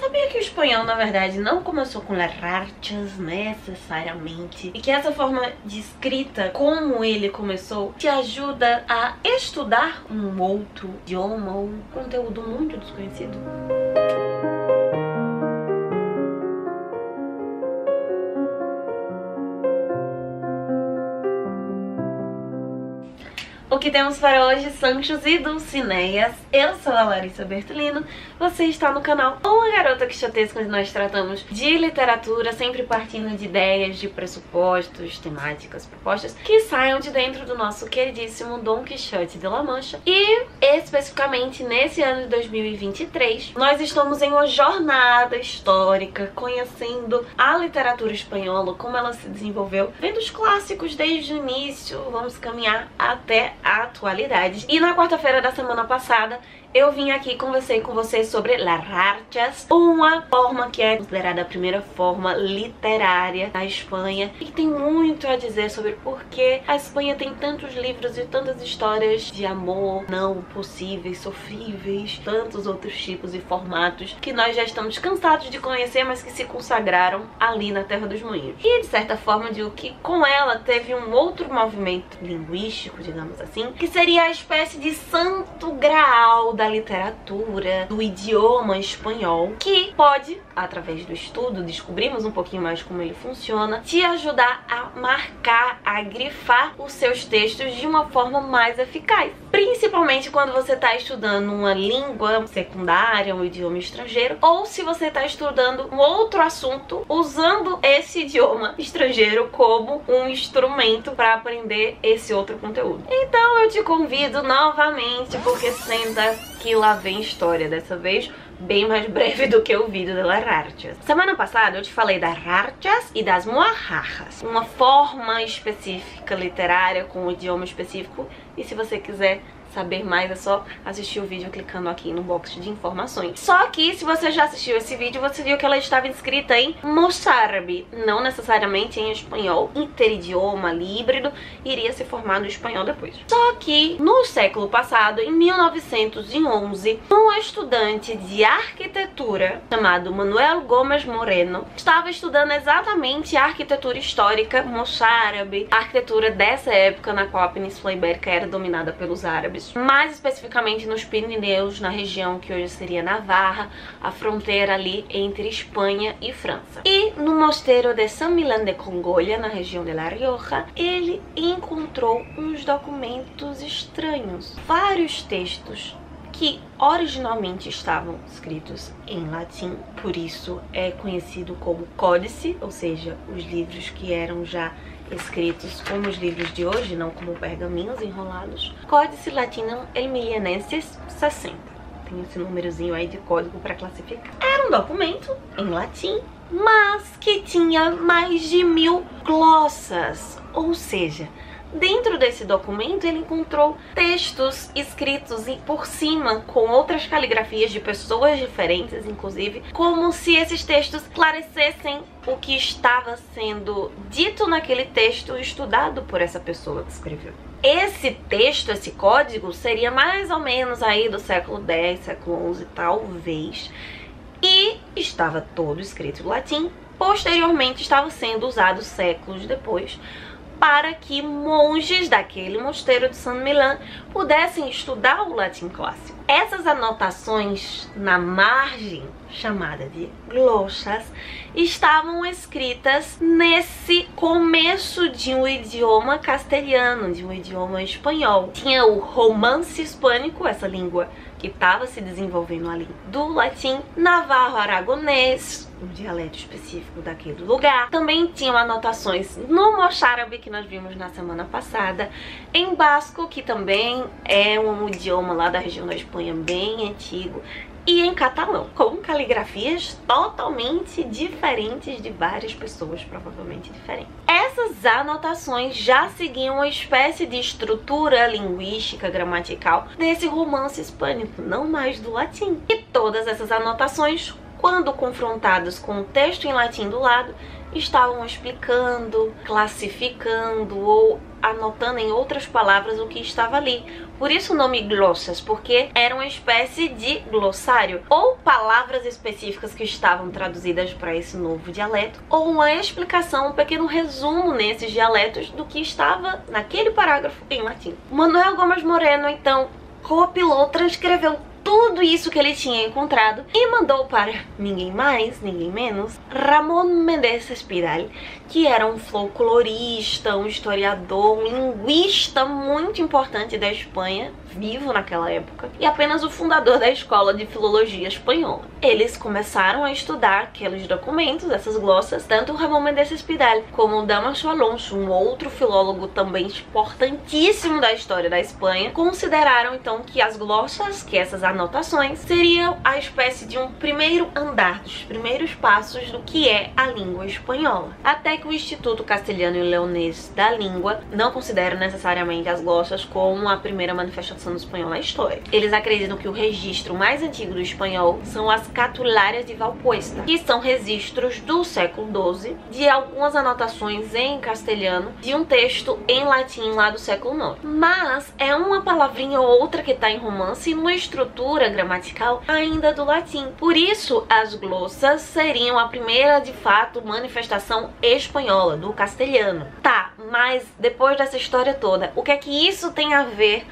Sabia que o espanhol, na verdade, não começou com las rachas necessariamente? E que essa forma de escrita, como ele começou, te ajuda a estudar um outro idioma ou um conteúdo muito desconhecido? O que temos para hoje, Sanchos e Dulcineias. Eu sou a Larissa Bertolino, você está no canal Uma Garota Quixotesca, onde nós tratamos de literatura, sempre partindo de ideias, de pressupostos, temáticas, propostas que saiam de dentro do nosso queridíssimo Dom Quixote de La Mancha. E, especificamente, nesse ano de 2023, nós estamos em uma jornada histórica, conhecendo a literatura espanhola, como ela se desenvolveu, vendo os clássicos desde o início, vamos caminhar até a atualidade. E na quarta-feira da semana passada eu vim aqui conversei com vocês sobre las rachas, uma forma que é considerada a primeira forma literária da Espanha e que tem muito a dizer sobre por que a Espanha tem tantos livros e tantas histórias de amor não possíveis, sofríveis, tantos outros tipos e formatos que nós já estamos cansados de conhecer, mas que se consagraram ali na Terra dos Moinhos. E de certa forma digo que com ela teve um outro movimento linguístico, digamos assim, que seria a espécie de santo graal da literatura, do idioma espanhol, que pode, através do estudo, descobrimos um pouquinho mais como ele funciona, te ajudar a marcar, a grifar os seus textos de uma forma mais eficaz. Principalmente quando você está estudando uma língua secundária, um idioma estrangeiro, ou se você está estudando um outro assunto usando esse idioma estrangeiro como um instrumento para aprender esse outro conteúdo. Então eu te convido novamente, porque senta que lá vem história, dessa vez bem mais breve do que o vídeo de las rachas. Semana passada eu te falei das rachas e das mojarras, uma forma específica literária com um idioma específico, e se você quiser saber mais é só assistir o vídeo clicando aqui no box de informações. Só que se você já assistiu esse vídeo, você viu que ela estava escrita em moçárabe, não necessariamente em espanhol, interidioma, híbrido, iria se formar no espanhol depois. Só que no século passado, em 1911, um estudante de arquitetura chamado Manuel Gómez Moreno estava estudando exatamente a arquitetura histórica moçárabe, a arquitetura dessa época na qual a Península Ibérica era dominada pelos árabes, mais especificamente nos Pirineus, na região que hoje seria Navarra, a fronteira ali entre Espanha e França. E no mosteiro de San Millán de Congolla, na região de La Rioja, ele encontrou uns documentos estranhos, vários textos que originalmente estavam escritos em latim, por isso é conhecido como códice, ou seja, os livros que eram já escritos como os livros de hoje, não como pergaminhos enrolados. Códice Latinum Emilianensis 60. Tem esse númerozinho aí de código para classificar. Era um documento em latim, mas que tinha mais de 1000 glossas, ou seja, dentro desse documento ele encontrou textos escritos por cima com outras caligrafias de pessoas diferentes, inclusive, como se esses textos esclarecessem o que estava sendo dito naquele texto estudado por essa pessoa que escreveu. Esse texto, esse código, seria mais ou menos aí do século X, século XI, talvez, e estava todo escrito em latim. Posteriormente estava sendo usado séculos depois para que monges daquele mosteiro de San Millán pudessem estudar o latim clássico. Essas anotações na margem, chamada de glossas, estavam escritas nesse começo de um idioma castelhano, de um idioma espanhol. Tinha o romance hispânico, essa língua que estava se desenvolvendo ali do latim, navarro-aragonês, um dialeto específico daquele lugar. Também tinham anotações no moçárabe, que nós vimos na semana passada, em basco, que também é um idioma lá da região da Espanha bem antigo, e em catalão, com caligrafias totalmente diferentes de várias pessoas, provavelmente diferentes. Essas anotações já seguiam uma espécie de estrutura linguística, gramatical desse romance hispânico, não mais do latim. E todas essas anotações, quando confrontadas com o texto em latim do lado, estavam explicando, classificando ou anotando em outras palavras o que estava ali. Por isso o nome glossas, porque era uma espécie de glossário, ou palavras específicas que estavam traduzidas para esse novo dialeto, ou uma explicação, um pequeno resumo nesses dialetos do que estava naquele parágrafo em latim. Manuel Gomes Moreno, então, compilou, transcreveu tudo isso que ele tinha encontrado e mandou para ninguém mais, ninguém menos, Ramón Mendes Espidal, que era um folclorista, um historiador, um linguista muito importante da Espanha, vivo naquela época, e apenas o fundador da escola de filologia espanhola. Eles começaram a estudar aqueles documentos, essas glossas, tanto o Ramón Mendes Espidal como o Dámaso Alonso, um outro filólogo também importantíssimo da história da Espanha, consideraram então que as glossas, que essas anotações, seriam a espécie de um primeiro andar, dos primeiros passos do que é a língua espanhola. Até que o Instituto Castelhano e Leonês da Língua não considera necessariamente as glossas como a primeira manifestação do espanhol na história. Eles acreditam que o registro mais antigo do espanhol são as Cartularias de Valpuesta, que são registros do século XII de algumas anotações em castelhano de um texto em latim lá do século IX. Mas é uma palavrinha ou outra que está em romance e numa estrutura gramatical ainda do latim. Por isso, as glossas seriam a primeira, de fato, manifestação espanhola, do castelhano. Tá, mas depois dessa história toda, o que é que isso tem a ver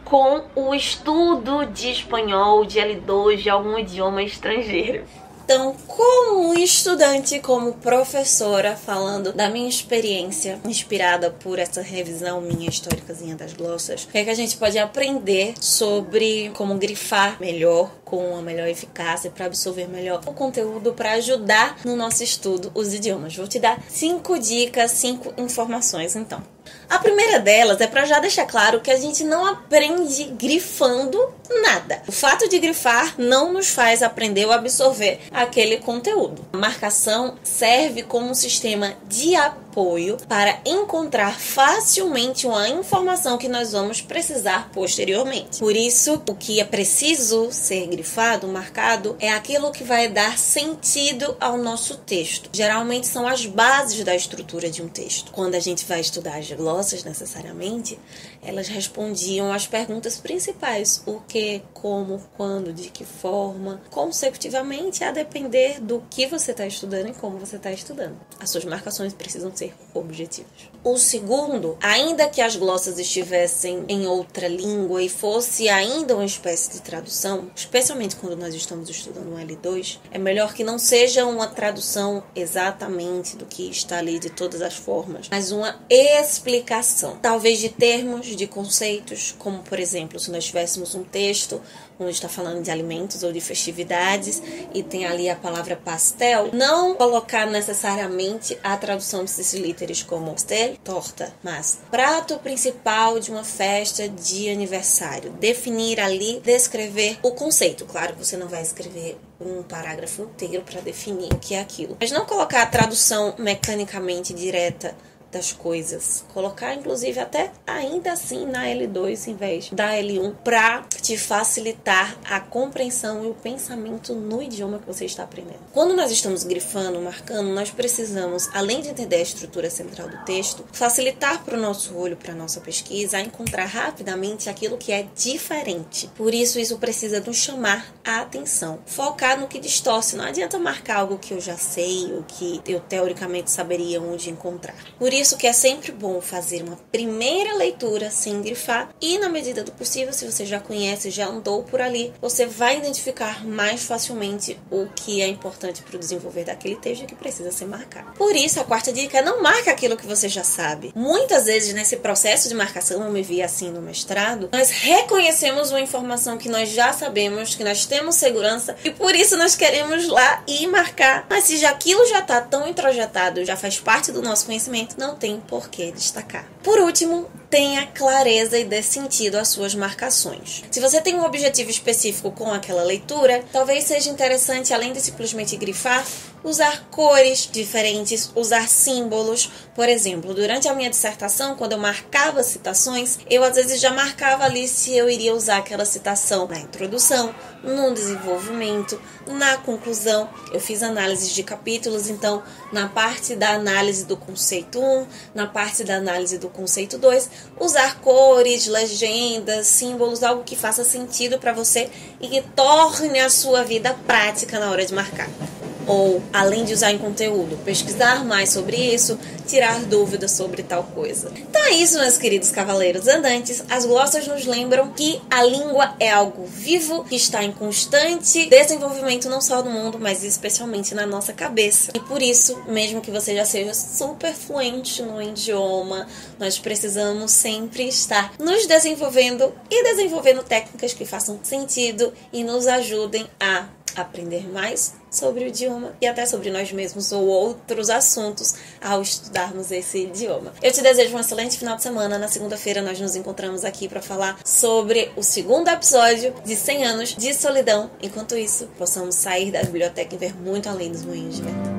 com o estudo de espanhol, de L2, de algum idioma estrangeiro? Então, como estudante, como professora, falando da minha experiência, inspirada por essa revisão minha históricazinha das glossas, o que é que a gente pode aprender sobre como grifar melhor, com uma melhor eficácia, para absorver melhor o conteúdo, para ajudar no nosso estudo os idiomas. Vou te dar 5 dicas, 5 informações, então. A primeira delas é para já deixar claro que a gente não aprende grifando nada. O fato de grifar não nos faz aprender ou absorver aquele conteúdo. A marcação serve como um sistema de apoio para encontrar facilmente uma informação que nós vamos precisar posteriormente. Por isso, o que é preciso ser grifado, marcado, é aquilo que vai dar sentido ao nosso texto. Geralmente são as bases da estrutura de um texto. Quando a gente vai estudar as glossas, necessariamente, elas respondiam às perguntas principais: o que, como, quando, de que forma, consecutivamente, a depender do que você está estudando e como você está estudando. As suas marcações precisam ser objetivas. O segundo, ainda que as glossas estivessem em outra língua e fosse ainda uma espécie de tradução, especialmente quando nós estamos estudando um L2, é melhor que não seja uma tradução exatamente do que está ali de todas as formas, mas uma explicação, talvez de termos, de conceitos, como por exemplo, se nós tivéssemos um texto onde está falando de alimentos ou de festividades e tem ali a palavra pastel, não colocar necessariamente a tradução de ipsilíteres como pastel, torta, mas prato principal de uma festa de aniversário. Definir ali, descrever o conceito. Claro que você não vai escrever um parágrafo inteiro para definir o que é aquilo, mas não colocar a tradução mecanicamente direta das coisas. Colocar, inclusive, até ainda assim na L2 em vez da L1, para te facilitar a compreensão e o pensamento no idioma que você está aprendendo. Quando nós estamos grifando, marcando, nós precisamos, além de entender a estrutura central do texto, facilitar para o nosso olho, para a nossa pesquisa, a encontrar rapidamente aquilo que é diferente. Por isso, isso precisa nos chamar a atenção. Focar no que distorce. Não adianta marcar algo que eu já sei, ou que eu teoricamente saberia onde encontrar. Por isso que é sempre bom fazer uma primeira leitura sem grifar e, na medida do possível, se você já conhece, já andou por ali, você vai identificar mais facilmente o que é importante para o desenvolver daquele texto e que precisa ser marcado. Por isso, a quarta dica é: não marque aquilo que você já sabe. Muitas vezes, nesse processo de marcação, eu me vi assim no mestrado, nós reconhecemos uma informação que nós já sabemos, que nós temos segurança e por isso nós queremos lá e marcar. Mas se já aquilo já está tão introjetado, já faz parte do nosso conhecimento, não tem por que destacar. Por último, tenha clareza e dê sentido às suas marcações. Se você tem um objetivo específico com aquela leitura, talvez seja interessante, além de simplesmente grifar, usar cores diferentes, usar símbolos. Por exemplo, durante a minha dissertação, quando eu marcava citações, eu às vezes já marcava ali se eu iria usar aquela citação na introdução, no desenvolvimento, na conclusão. Eu fiz análises de capítulos, então na parte da análise do conceito 1, na parte da análise do conceito 2, usar cores, legendas, símbolos, algo que faça sentido para você e que torne a sua vida prática na hora de marcar. Ou, além de usar em conteúdo, pesquisar mais sobre isso, tirar dúvidas sobre tal coisa. Então é isso, meus queridos cavaleiros andantes. As glossas nos lembram que a língua é algo vivo, que está em constante desenvolvimento não só no mundo, mas especialmente na nossa cabeça. E por isso, mesmo que você já seja super fluente no idioma, nós precisamos sempre estar nos desenvolvendo e desenvolvendo técnicas que façam sentido e nos ajudem a aprender mais sobre o idioma e até sobre nós mesmos ou outros assuntos ao estudarmos esse idioma. Eu te desejo um excelente final de semana. Na segunda-feira nós nos encontramos aqui para falar sobre o segundo episódio de 100 anos de solidão. Enquanto isso, possamos sair da biblioteca e ver muito além dos moinhos de vento.